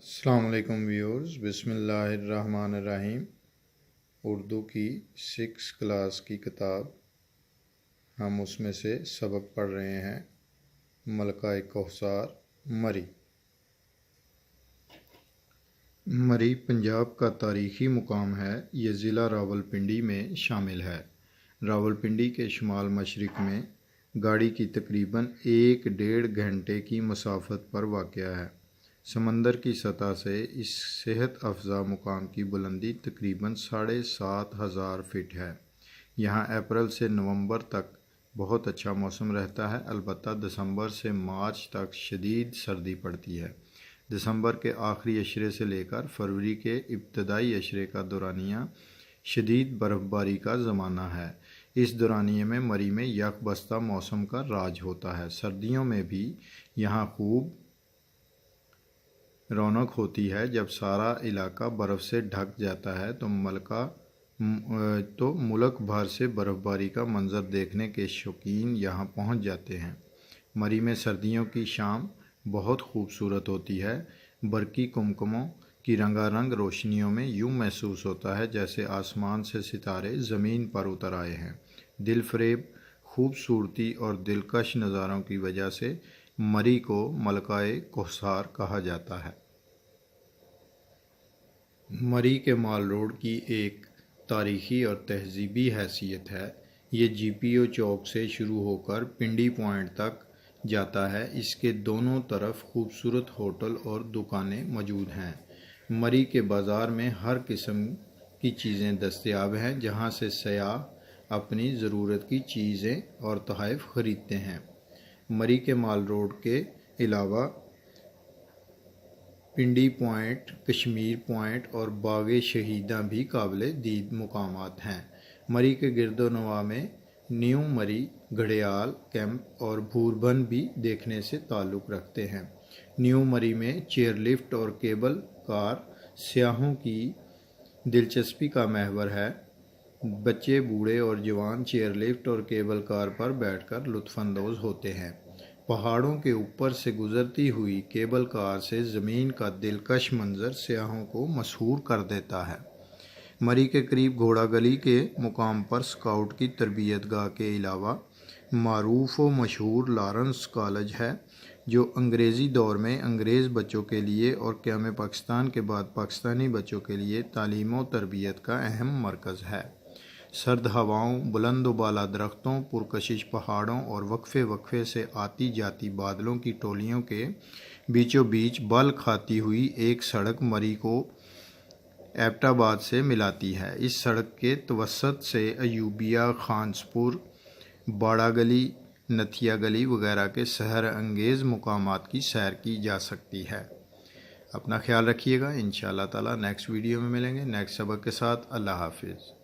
السلام علیکم ویورز، بسم اللہ الرحمن الرحیم۔ اردو کی 6 کلاس کی کتاب، ہم اس میں سے سبق پڑھ رہے ہیں ملکہ کوثر مری۔ مری پنجاب کا تاریخی مقام ہے۔ یہ ضلع راولپنڈی میں شامل ہے۔ راولپنڈی کے شمال مشرق میں گاڑی کی تقریباً 1.5 گھنٹے کی مسافت پر واقع ہے۔ سمندر کی سطح سے اس صحت افزا مقام کی بلندی تقریباً 7,500 فٹ ہے۔ یہاں اپریل سے نومبر تک بہت اچھا موسم رہتا ہے، البتہ دسمبر سے مارچ تک شدید سردی پڑتی ہے۔ دسمبر کے آخری عشرے سے لے کر فروری کے ابتدائی عشرے کا دورانیہ شدید برف باری کا زمانہ ہے۔ اس دورانیے میں مری میں یک بستہ موسم کا راج ہوتا ہے۔ سردیوں میں بھی یہاں خوب رونق ہوتی ہے۔ جب سارا علاقہ برف سے ڈھک جاتا ہے تو ملک بھر سے برف باری کا منظر دیکھنے کے شوقین یہاں پہنچ جاتے ہیں۔ مری میں سردیوں کی شام بہت خوبصورت ہوتی ہے۔ برقی کمکموں کی رنگا رنگ روشنیوں میں یوں محسوس ہوتا ہے جیسے آسمان سے ستارے زمین پر اتر آئے ہیں۔ دل فریب خوبصورتی اور دلکش نظاروں کی وجہ سے مری کو ملکہ کوثر کہا جاتا ہے۔ مری کے مال روڈ کی ایک تاریخی اور تہذیبی حیثیت ہے۔ یہ جی پی او چوک سے شروع ہو کر پنڈی پوائنٹ تک جاتا ہے۔ اس کے دونوں طرف خوبصورت ہوٹل اور دکانیں موجود ہیں۔ مری کے بازار میں ہر قسم کی چیزیں دستیاب ہیں، جہاں سے سیاح اپنی ضرورت کی چیزیں اور تحائف خریدتے ہیں۔ مری کے مال روڈ کے علاوہ پنڈی پوائنٹ، کشمیر پوائنٹ اور باغ شہیداں بھی قابل دید مقامات ہیں۔ مری کے گرد و نواح میں نیو مری، گھڑیال کیمپ اور بھوربن بھی دیکھنے سے تعلق رکھتے ہیں۔ نیو مری میں چیئر لفٹ اور کیبل کار سیاحوں کی دلچسپی کا محور ہے۔ بچے، بوڑھے اور جوان چیئر لفٹ اور کیبل کار پر بیٹھ کر لطف اندوز ہوتے ہیں۔ پہاڑوں کے اوپر سے گزرتی ہوئی کیبل کار سے زمین کا دلکش منظر سیاحوں کو مسحور کر دیتا ہے۔ مری کے قریب گھوڑا گلی کے مقام پر اسکاؤٹ کی تربیت گاہ کے علاوہ معروف و مشہور لارنس کالج ہے، جو انگریزی دور میں انگریز بچوں کے لیے اور قیام پاکستان کے بعد پاکستانی بچوں کے لیے تعلیم و تربیت کا اہم مرکز ہے۔ سرد ہواؤں، بلند و بالا درختوں، پرکشش پہاڑوں اور وقفے وقفے سے آتی جاتی بادلوں کی ٹولیوں کے بیچوں بیچ بال کھاتی ہوئی ایک سڑک مری کو ایبٹ آباد سے ملاتی ہے۔ اس سڑک کے توسط سے ایوبیہ، خانسپور، باڑہ گلی، نتھیا گلی وغیرہ کے سحر انگیز مقامات کی سیر کی جا سکتی ہے۔ اپنا خیال رکھیے گا۔ انشاءاللہ تعالی نیکسٹ ویڈیو میں ملیں گے نیکسٹ سبق کے ساتھ۔ اللہ حافظ۔